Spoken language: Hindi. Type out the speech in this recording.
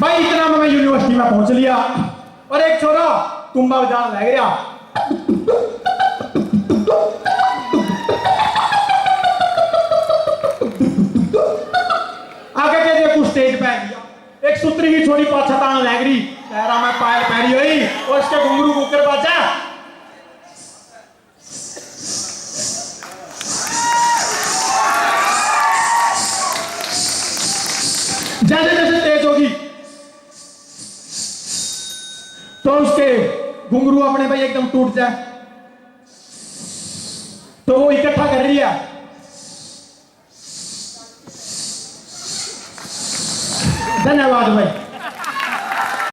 भाई इतना में मैं यूनिवर्सिटी में पहुंच लिया और एक छोरा तुम्बा बजान लग गया। आगे के देखो स्टेज पे गया एक सूत्री की छोरी पाछतान लग रही पैरा में पायल पहरी हुई और इसके घुंघरू कुकर बाजा। जैसे जैसे तेज होगी तो उसके घुंघरू अपने भाई एकदम टूट जाए तो वो इकट्ठा कर रही है। धन्यवाद भाई।